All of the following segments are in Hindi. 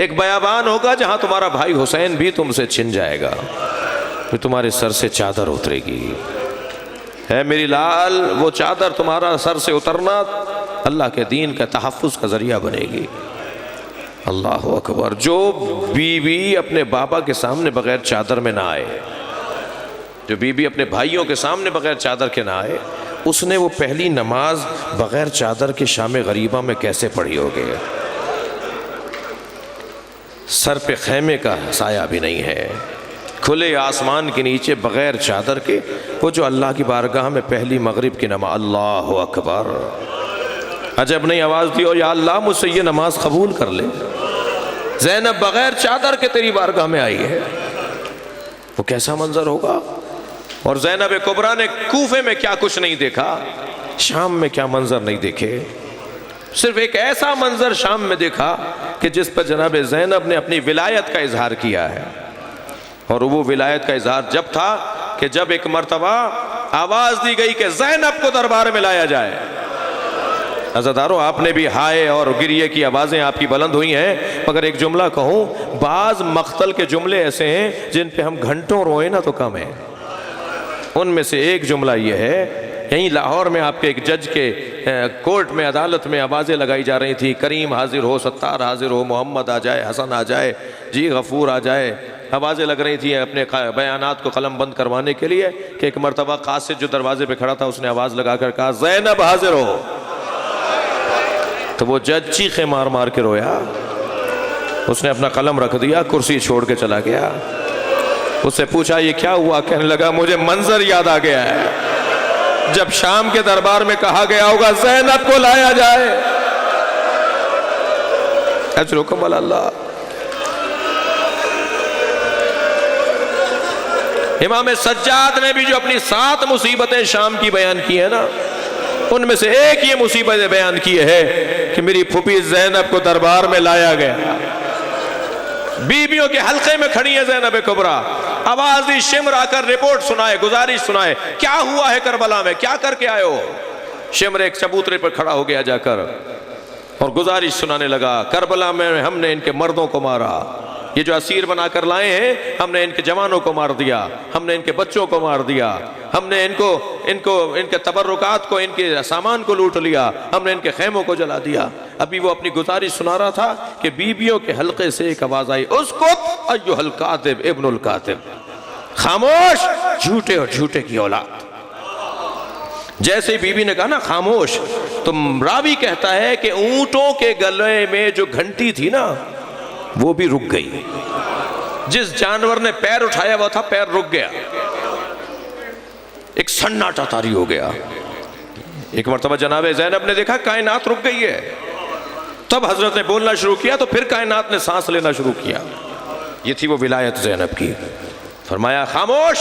एक बयाबान होगा जहां तुम्हारा भाई हुसैन भी तुमसे छिन जाएगा, फिर तुम्हारे सर से चादर उतरेगी। है मेरी लाल, वो चादर तुम्हारा सर से उतरना अल्लाह के दीन का तहफ़्फ़ुज़ का ज़रिया बनेगी। अल्लाह अकबर। जो बीवी अपने बाबा के सामने बग़ैर चादर में ना आए, जो बीवी अपने भाइयों के सामने बग़ैर चादर के ना आए, उसने वो पहली नमाज बग़ैर चादर के शाम गरीबा में कैसे पढ़ी होगी। सर पे खैमे का साया भी नहीं है, खुले आसमान के नीचे बग़ैर चादर के वो जो अल्लाह की बारगाह में पहली मगरिब की नमाज। अल्लाह अकबर। अजब नहीं आवाज़ दी और या अल्लाह मुझसे ये नमाज कबूल कर ले। ज़ैनब बग़ैर चादर के तेरी बारगाह में आई है, वो कैसा मंजर होगा। और ज़ैनब कुबरा ने कूफे में क्या कुछ नहीं देखा, शाम में क्या मंजर नहीं देखे। सिर्फ एक ऐसा मंजर शाम में देखा कि जिस पर जनाब ज़ैनब ने अपनी विलायत का इजहार किया है। और वो विलायत का इजहार जब था कि जब एक मर्तबा आवाज़ दी गई कि ज़ैनब को दरबार में लाया जाए। अज़ादारों, आपने भी हाय और गिरिए की आवाज़ें आपकी बुलंद हुई हैं, मगर एक जुमला कहूँ, बाज़ मख्तल के जुमले ऐसे हैं जिन पे हम घंटों रोए ना तो कम है। उनमें से एक जुमला ये है, यहीं लाहौर में आपके एक जज के कोर्ट में, अदालत में आवाज़ें लगाई जा रही थी, करीम हाजिर हो, सत्तार हाजिर हो, मोहम्मद आ जाए, हसन आ जाए, जी गफूर आ जाए। आवाज़ें लग रही थी अपने बयानात को कलम बंद करवाने के लिए कि एक मरतबा कासिद जो दरवाजे पे खड़ा था उसने आवाज़ लगा कर कहा ज़ैनब हाजिर हो। तो वो जज चीखे मार मार के रोया, उसने अपना कलम रख दिया, कुर्सी छोड़ के चला गया। उससे पूछा ये क्या हुआ, कहने लगा मुझे मंजर याद आ गया है जब शाम के दरबार में कहा गया होगा ज़ैनब को लाया जाए। अजरुकुम अल्लाह। इमाम सज्जाद ने भी जो अपनी 7 मुसीबतें शाम की बयान की है ना, उनमें से एक ये मुसीबत बयान की है कि मेरी फूफी ज़ैनब को दरबार में लाया गया। बीबियों के हल्के में खड़ी है ज़ैनब कुबरा, आवाज दी, शिमर आकर रिपोर्ट सुनाए, गुजारिश सुनाए, क्या हुआ है करबला में, क्या करके आए हो। शिमर एक चबूतरे पर खड़ा हो गया जाकर और गुजारिश सुनाने लगा, करबला में हमने इनके मर्दों को मारा, ये जो असीर बनाकर लाए हैं हमने इनके जवानों को मार दिया, हमने इनके बच्चों को मार दिया, हमने इनके तबर्रुकात को, इनके सामान को लूट लिया, हमने इनके खेमों को जला दिया। अभी वो अपनी गुजारिश सुना रहा था कि बीबियों के हल्के से एक आवाज आई, उसकुत अय्युहल कातिब इब्नुल कातिब, खामोश झूठे और झूठे की औलाद। जैसे बीबी ने कहा ना खामोश, तो रावी कहता है कि ऊंटों के गले में जो घंटी थी ना वो भी रुक गई। जिस जानवर ने पैर उठाया हुआ था पैर रुक गया, एक सन्नाटा तारी हो गया। एक मर्तबा जनाबे ज़ैनब ने देखा कायनात रुक गई है, तब हजरत ने बोलना शुरू किया तो फिर कायनात ने सांस लेना शुरू किया। ये थी वो विलायत ज़ैनब की। फरमाया खामोश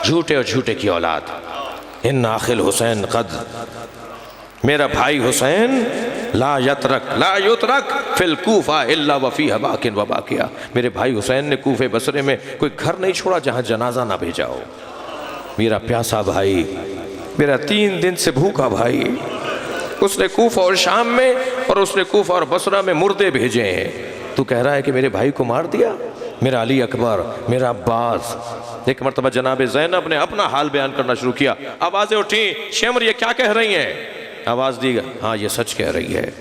झूठे और झूठे की औलाद, इन आखिल हुसैन कद, मेरा भाई हुसैन ला युतरक फिल कूफा इल्ला वफीहा बाकिन व बाकिया, मेरे भाई हुसैन ने कूफे बसरे में कोई घर नहीं छोड़ा जहां जनाजा ना भेजा हो। मेरा प्यासा भाई, मेरा 3 दिन से भूखा भाई, उसने कूफा और शाम में और उसने कूफा और बसरा में मुर्दे भेजे हैं। तू कह रहा है कि मेरे भाई को मार दिया, मेरा अली अकबर, मेरा अब्बास। एक मरतबा जनाब ज़ैनब ने अपना हाल बयान करना शुरू किया, आवाज़ें उठी, शेमर ये क्या कह रही हैं। आवाज़ दी, हाँ ये सच कह रही है,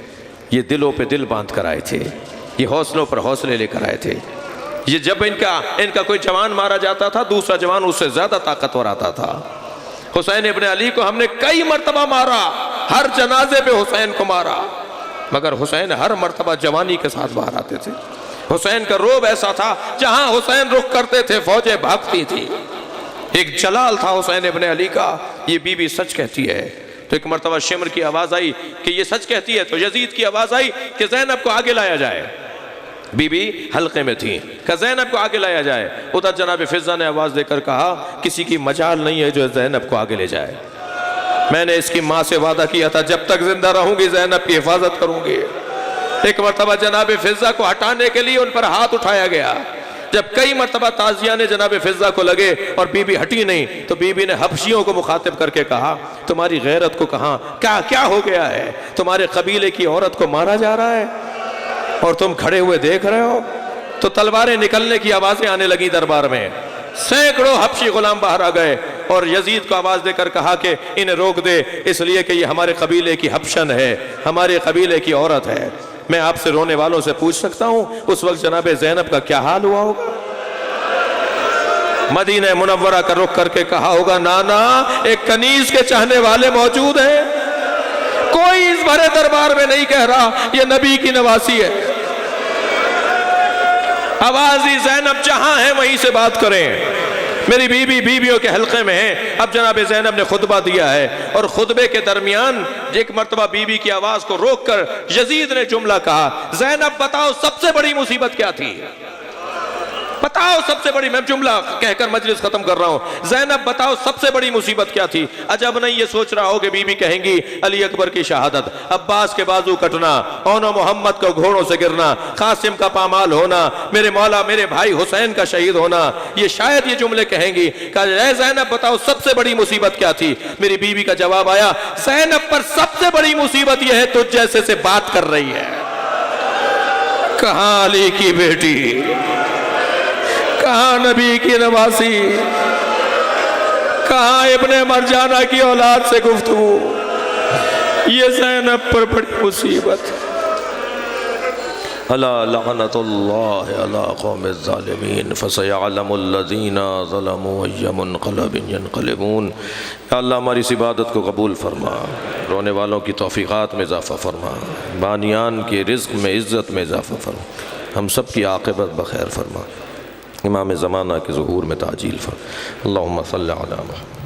ये दिलों पे दिल बांध कर आए थे, ये हौसलों पर हौसले लेकर आए थे। ये जब इनका कोई जवान मारा जाता था दूसरा जवान उससे ज़्यादा ताकतवर आता था। हुसैन इब्ने अली को हमने कई मरतबा मारा, हर जनाजे पे हुसैन को मारा, मगर हुसैन हर मरतबा जवानी के साथ बाहर आते थे। हुसैन का रोब ऐसा था जहां हुसैन रुख करते थे फौजें भागती थी। एक जलाल था हुसैन इब्ने अली का। ये बीबी सच कहती है। तो एक मरतबा शिमर की आवाज़ आई कि ये सच कहती है, तो यजीद की आवाज़ आई कि ज़ैनब को आगे लाया जाए। बीबी हल्के में थी, कि ज़ैनब को आगे लाया जाए। उधर जनाब फिज़ा ने आवाज़ देकर कहा, किसी की मजाल नहीं है जो ज़ैनब को आगे ले जाए। मैंने इसकी माँ से वादा किया था जब तक जिंदा रहूंगी ज़ैनब की हिफाजत करूंगी। एक मरतबा जनाब फिज़ा को हटाने के लिए उन पर हाथ उठाया गया। जब कई मरतबा ताजियाने जनाब फिज़ा को लगे और बीबी हटी नहीं, तो बीबी ने हबशियों को मुखातिब करके कहा, तुम्हारी गैरत को कहाँ क्या क्या हो गया है, तुम्हारे कबीले की औरत को मारा जा रहा है। और तुम खड़े हुए देख रहे हो। तो तलवारें निकलने की आवाजें आने लगी दरबार में, सैकड़ों हबशी गुलाम बाहर आ गए और यजीद को आवाज देकर कहा कि इन्हें रोक दे, इसलिए कि ये हमारे कबीले की हबशन है, हमारे कबीले की औरत है। मैं आपसे रोने वालों से पूछ सकता हूं उस वक्त जनाब ज़ैनब का क्या हाल हुआ होगा? मदीना मुनव्वरा का रुख करके कहा होगा, नाना एक कनीज के चाहने वाले मौजूद हैं। कोई इस भरे दरबार में नहीं कह रहा ये नबी की नवासी है। आवाज़ी ज़ैनब जहां है वहीं से बात करें। मेरी बीबी बीबियों के हल्के में है। अब जनाब ज़ैनब ने खुतबा दिया है और खुतबे के दरमियान एक मर्तबा बीबी की आवाज को रोककर यजीद ने जुमला कहा, ज़ैनब बताओ सबसे बड़ी मुसीबत क्या थी? बताओ सबसे बड़ी, मैं जुमला कहकर मजलिस खत्म कर रहा हूं, ज़ैनब बताओ सबसे बड़ी मुसीबत क्या थी? अजब नहीं ये सोच रहा हो कि बीबी कहेंगी अली अकबर की शहादत, अब्बास के बाजू कटना, ओनो मोहम्मद को घोड़ों से गिरना, कासिम का पामाल होना, मेरे मौला मेरे भाई हुसैन का शहीद होना। ये शायद ये जुमले कहेंगी कि ज़ैनब बताओ सबसे बड़ी मुसीबत क्या थी? मेरी बीवी का जवाब आया, ज़ैनब पर सबसे बड़ी मुसीबत यह है तुझ जैसे से बात कर रही है। कहां अली की बेटी, कहां नबी की नवासी, कहां इब्ने मरजाना की औलाद से गुफ्तगू? ये ज़ैनब पर बड़ी मुसीबत। अला लअनतुल्लाहि अला कौमिज़ ज़ालिमीन फसयअलमुल लज़ीना ज़लमू अय्य मुनक़लबिन यनक़लिबून। या अल्लाह हमारी इस इबादत को कबूल फरमा, रोने वालों की तौफ़ीक़ात में इज़ाफ़ा फरमा, बानियान के रिज़्क़ में इज़्ज़त में इज़ाफ़ा फरमा, हम सब की आक़िबत बख़ैर फरमा, इमाम ज़माना के ज़ुहूर में ताजील फरमा। अल्लाहुम्मा सल्लि अला मुहम्मद।